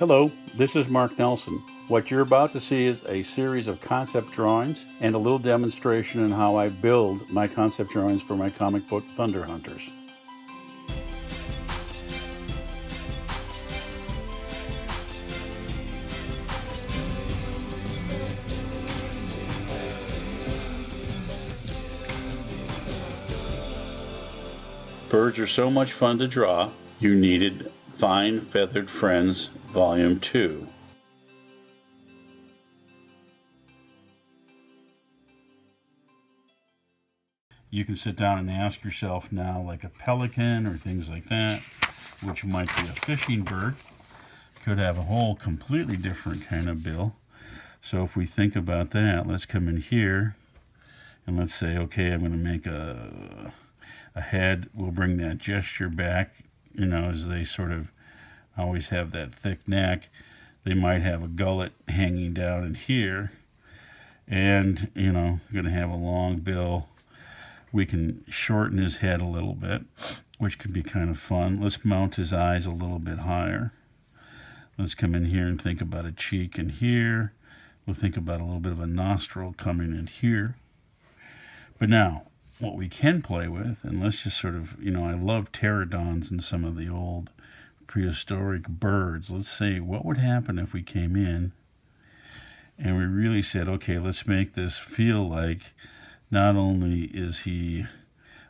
Hello, this is Mark Nelson. What you're about to see is a series of concept drawings and a little demonstration on how I build my concept drawings for my comic book Thunder Hunters. Birds are so much fun to draw, you needed Fine Feathered Friends Volume 2. You can sit down and ask yourself now, like a pelican or things like that, which might be a fishing bird, could have a whole completely different kind of bill. So if we think about that, let's come in here and let's say, okay, I'm going to make a head. We'll bring that gesture back, as they sort of always have that thick neck. They might have a gullet hanging down in here, and going to have a long bill. We can shorten his head a little bit, which could be kind of fun. Let's mount his eyes a little bit higher. Let's come in here and think about a cheek in here. We'll think about a little bit of a nostril coming in here. But now, what we can play with, and let's just sort of, I love pterodons and some of the old prehistoric birds. Let's say, what would happen if we came in and we really said, okay, let's make this feel like not only is he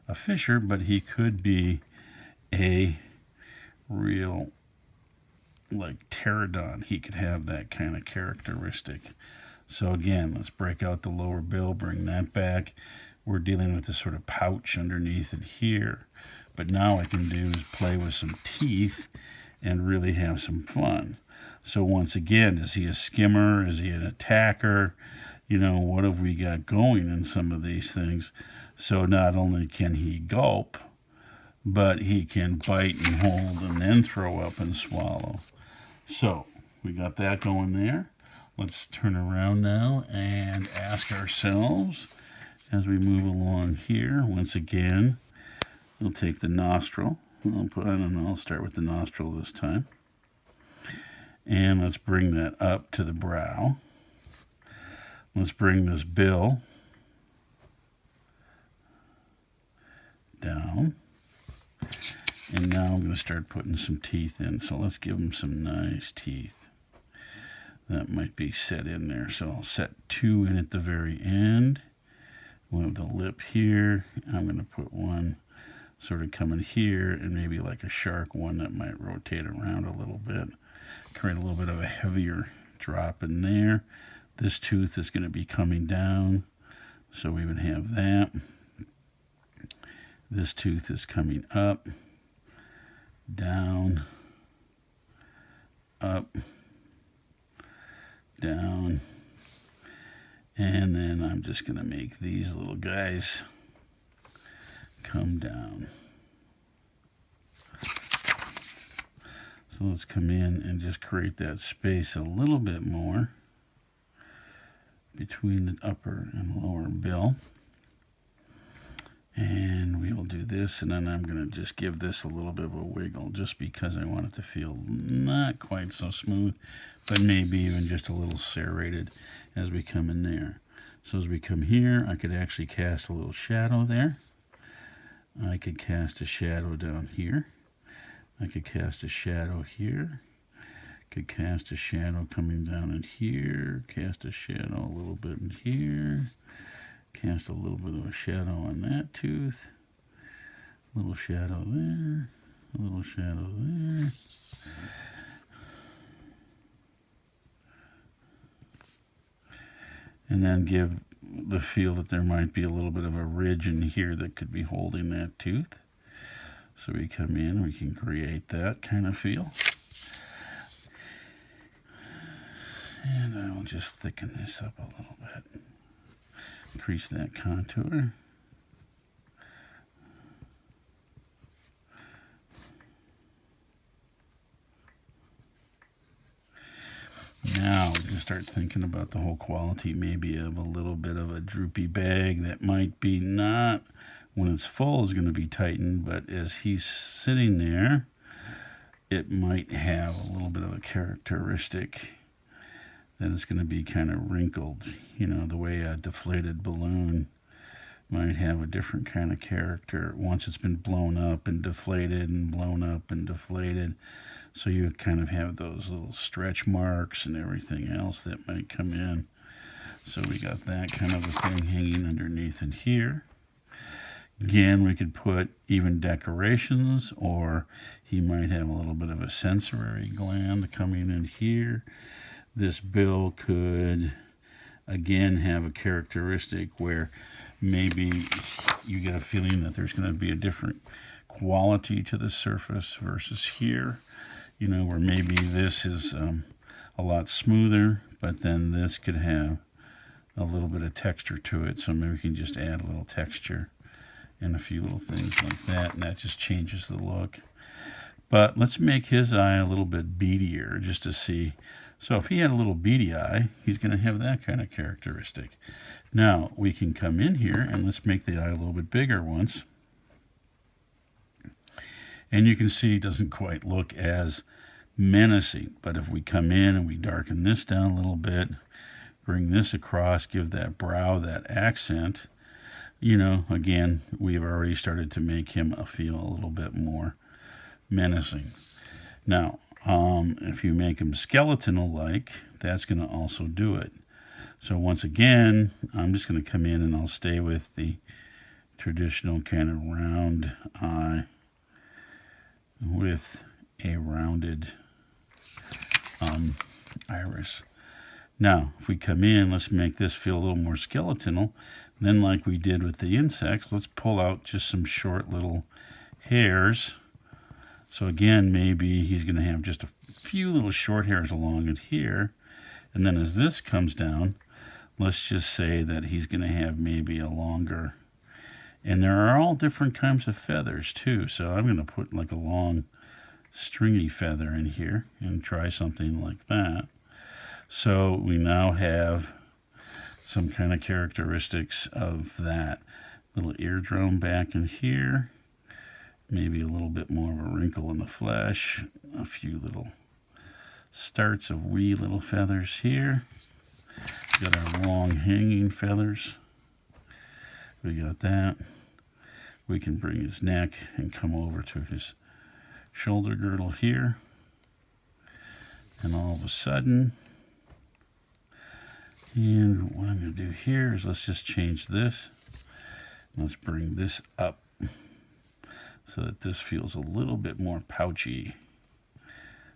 a fisher, but he could be a real, like, pterodon. He could have that kind of characteristic. So again, let's break out the lower bill, bring that back. We're dealing with this sort of pouch underneath it here. But now what I can do is play with some teeth and really have some fun. So once again, is he a skimmer? Is he an attacker? What have we got going in some of these things? So not only can he gulp, but he can bite and hold and then throw up and swallow. So we got that going there. Let's turn around now and ask ourselves, as we move along here, once again, we'll take the nostril. I'll start with the nostril this time. And let's bring that up to the brow. Let's bring this bill down. And now I'm going to start putting some teeth in. So let's give him some nice teeth. That might be set in there. So I'll set 2 in at the very end. We'll have the lip here. I'm going to put one sort of coming here, and maybe like a shark one that might rotate around a little bit. Create a little bit of a heavier drop in there. This tooth is going to be coming down, so we would have that. This tooth is coming up, down, up, down. And then I'm just going to make these little guys come down. So let's come in and just create that space a little bit more between the upper and lower bill. And we will do this, and then I'm going to just give this a little bit of a wiggle just because I want it to feel not quite so smooth, but maybe even just a little serrated as we come in there. So as we come here, I could actually cast a little shadow there. I could cast a shadow down here. I could cast a shadow here. Could cast a shadow coming down in here. Cast a shadow a little bit in here. Cast a little bit of a shadow on that tooth. A little shadow there. A little shadow there. And then give the feel that there might be a little bit of a ridge in here that could be holding that tooth. So we come in, we can create that kind of feel. And I will just thicken this up a little bit. Increase that contour. Now we can start thinking about the whole quality maybe of a little bit of a droopy bag that might be not, when it's full, is going to be tightened, but as he's sitting there, it might have a little bit of a characteristic that it's going to be kind of wrinkled. You know, the way a deflated balloon might have a different kind of character once it's been blown up and deflated and blown up and deflated. So you kind of have those little stretch marks and everything else that might come in. So we got that kind of a thing hanging underneath in here. Again, we could put even decorations, or he might have a little bit of a sensory gland coming in here. This bill could, again, have a characteristic where maybe you get a feeling that there's going to be a different quality to the surface versus here. You know, where maybe this is a lot smoother, but then this could have a little bit of texture to it. So maybe we can just add a little texture and a few little things like that, and that just changes the look. But let's make his eye a little bit beadier just to see. So if he had a little beady eye, he's going to have that kind of characteristic. Now we can come in here and let's make the eye a little bit bigger once. And you can see it doesn't quite look as menacing. But if we come in and we darken this down a little bit, bring this across, give that brow that accent, you know, again, we've already started to make him feel a little bit more menacing. Now, if you make him skeletal-like, that's going to also do it. So once again, I'm just going to come in and I'll stay with the traditional kind of round eye with a rounded iris. Now, if we come in, let's make this feel a little more skeletal. Then, like we did with the insects, let's pull out just some short little hairs. So again, maybe he's going to have just a few little short hairs along it here. And then as this comes down, let's just say that he's going to have maybe a longer. And there are all different kinds of feathers too. So I'm going to put like a long stringy feather in here and try something like that. So we now have some kind of characteristics of that. Little eardrum back in here. Maybe a little bit more of a wrinkle in the flesh. A few little starts of wee little feathers here. Got our long hanging feathers. We got that. We can bring his neck and come over to his shoulder girdle here. And all of a sudden, and what I'm going to do here is let's just change this. Let's bring this up so that this feels a little bit more pouchy.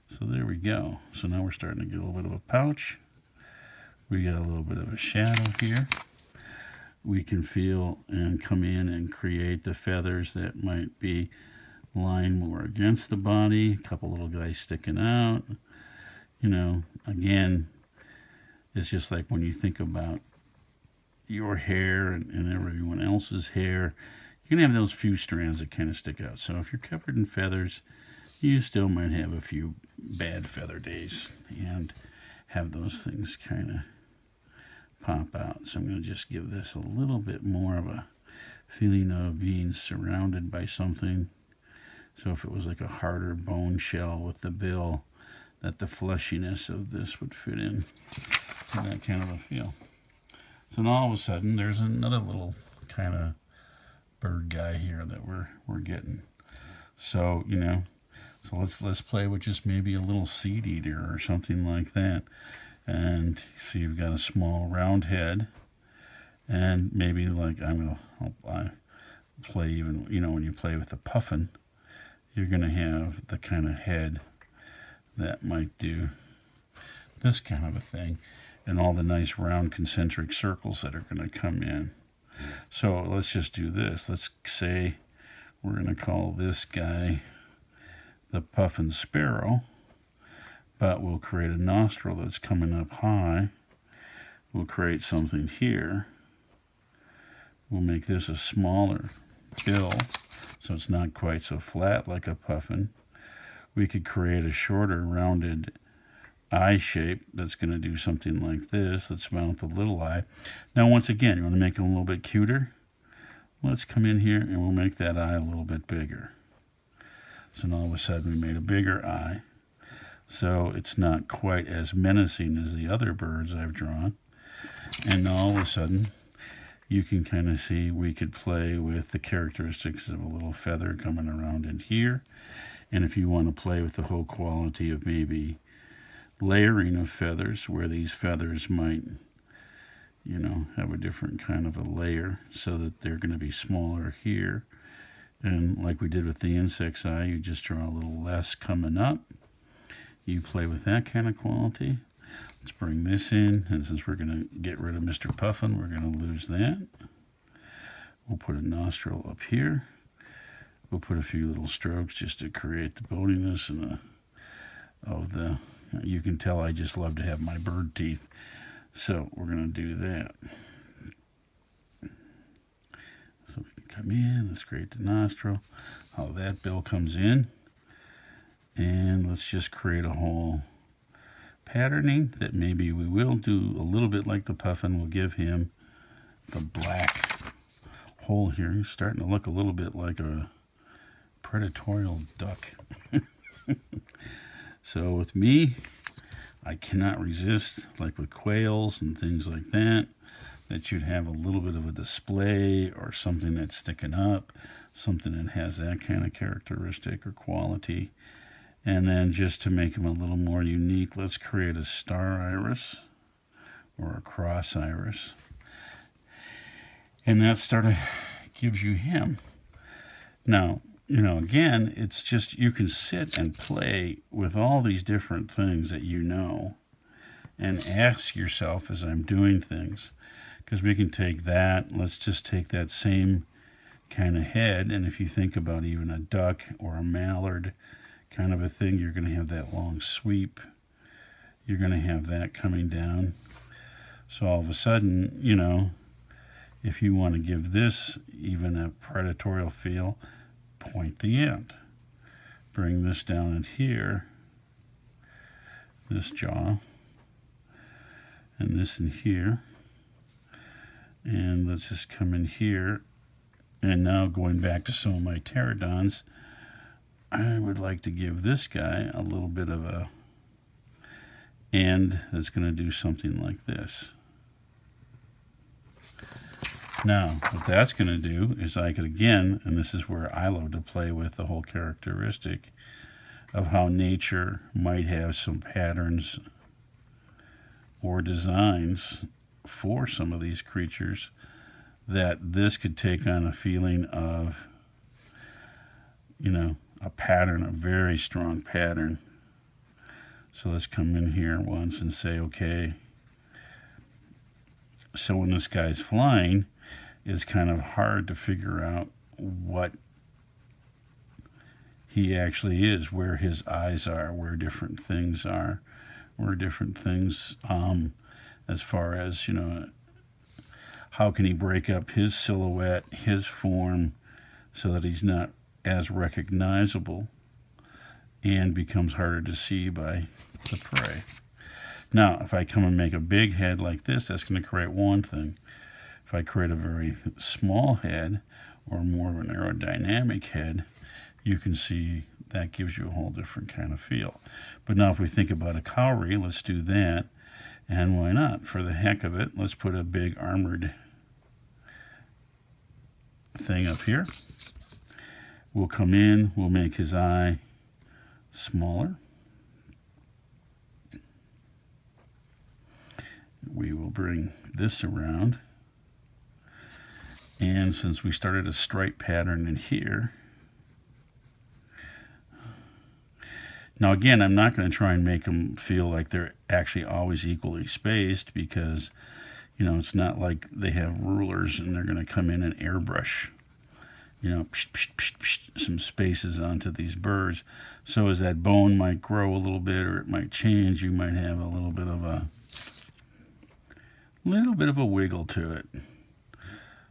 So there we go. So now we're starting to get a little bit of a pouch. We got a little bit of a shadow here. We can feel and come in and create the feathers that might be lying more against the body. A couple little guys sticking out. You know, again, it's just like when you think about your hair and everyone else's hair, you're going to have those few strands that kind of stick out. So if you're covered in feathers, you still might have a few bad feather days and have those things kind of pop out. So I'm going to just give this a little bit more of a feeling of being surrounded by something. So if it was like a harder bone shell with the bill, that the fleshiness of this would fit in to that kind of a feel. So now all of a sudden there's another little kind of bird guy here that we're getting. So, you know, so let's play with just maybe a little seed eater or something like that. And so you've got a small round head, and maybe like I play even, you know, when you play with the puffin, you're going to have the kind of head that might do this kind of a thing, and all the nice round concentric circles that are going to come in. So let's just do this. Let's say we're going to call this guy the puffin sparrow, but we'll create a nostril that's coming up high. We'll create something here. We'll make this a smaller bill, so it's not quite so flat like a puffin. We could create a shorter rounded eye shape that's going to do something like this. Let's mount the little eye. Now once again, you want to make it a little bit cuter? Let's come in here and we'll make that eye a little bit bigger. So now all of a sudden we made a bigger eye. So it's not quite as menacing as the other birds I've drawn. And now all of a sudden you can kind of see we could play with the characteristics of a little feather coming around in here. And if you want to play with the whole quality of maybe layering of feathers, where these feathers might, you know, have a different kind of a layer so that they're going to be smaller here. And like we did with the insect's eye, you just draw a little less coming up. You play with that kind of quality. Let's bring this in, and since we're going to get rid of Mr. Puffin, we're going to lose that. We'll put a nostril up here. We'll put a few little strokes just to create the boniness and you can tell I just love to have my bird teeth. So we're going to do that. So we can come in, let's create the nostril, how that bill comes in. And let's just create a whole patterning that maybe we will do a little bit like the puffin. We'll give him the black hole here. He's starting to look a little bit like a predatory duck. So with me, I cannot resist, like with quails and things like that, that you'd have a little bit of a display or something that's sticking up, something that has that kind of characteristic or quality. And then just to make them a little more unique, let's create a star iris or a cross iris. And that sort of gives you him. Now, you know, again, it's just you can sit and play with all these different things that you know and ask yourself as I'm doing things, because we can take that, let's just take that same kind of head, and if you think about even a duck or a mallard kind of a thing, you're going to have that long sweep. You're going to have that coming down. So all of a sudden, you know, if you want to give this even a predatory feel, point the end. Bring this down in here, this jaw, and this in here. And let's just come in here. And now going back to some of my pterodons, I would like to give this guy a little bit of a end that's going to do something like this. Now, what that's going to do is I could again, and this is where I love to play with the whole characteristic of how nature might have some patterns or designs for some of these creatures, that this could take on a feeling of, you know, a pattern, a very strong pattern. So let's come in here once and say, okay, so when this guy's flying, it's kind of hard to figure out what he actually is, where his eyes are, where different things are, where different things, as far as, you know, how can he break up his silhouette, his form, so that he's not as recognizable and becomes harder to see by the prey. Now, if I come and make a big head like this, that's going to create one thing. If I create a very small head or more of an aerodynamic head, you can see that gives you a whole different kind of feel. But now if we think about a cowrie, let's do that. And why not? For the heck of it, let's put a big armored thing up here. We'll come in, we'll make his eye smaller. We will bring this around. And since we started a stripe pattern in here, now again, I'm not going to try and make them feel like they're actually always equally spaced, because, you know, it's not like they have rulers and they're going to come in and airbrush, you know, some spaces onto these birds. So as that bone might grow a little bit or it might change, you might have a little bit of a wiggle to it.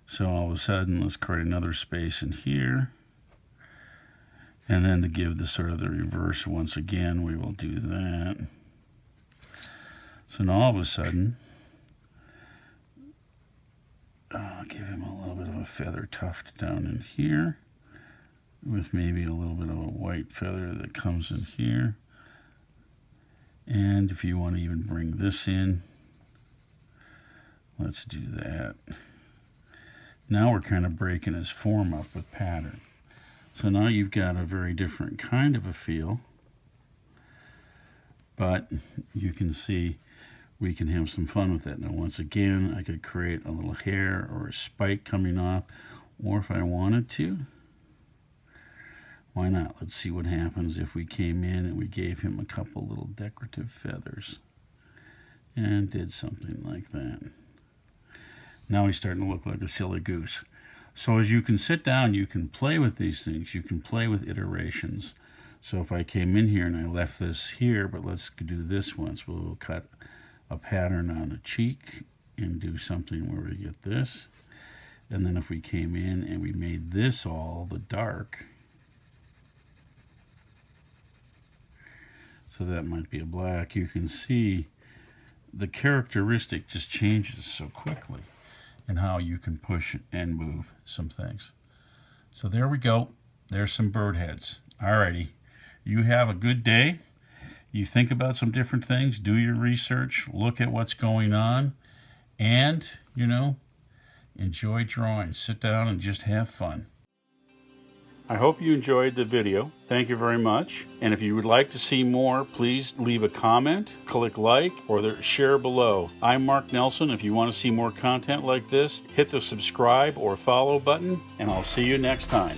So all of a sudden, let's create another space in here. And then to give the sort of the reverse once again, we will do that. So now all of a sudden, I'll give him a little bit of a feather tuft down in here. with maybe a little bit of a white feather that comes in here. And if you want to even bring this in, let's do that. Now we're kind of breaking his form up with pattern. So now you've got a very different kind of a feel. But you can see we can have some fun with that. Now once again, I could create a little hair or a spike coming off, or if I wanted to, why not? Let's see what happens if we came in and we gave him a couple little decorative feathers and did something like that. Now he's starting to look like a silly goose. So as you can sit down, you can play with these things. You can play with iterations. So if I came in here and I left this here, but let's do this once. We'll cut a pattern on a cheek and do something where we get this. And then if we came in and we made this all the dark, so that might be a black, you can see the characteristic just changes so quickly and how you can push and move some things. So there we go. There's some bird heads. Alrighty. You have a good day. You think about some different things, do your research, look at what's going on, and, you know, enjoy drawing. Sit down and just have fun. I hope you enjoyed the video. Thank you very much. And if you would like to see more, please leave a comment, click like, or share below. I'm Mark Nelson. If you want to see more content like this, hit the subscribe or follow button, and I'll see you next time.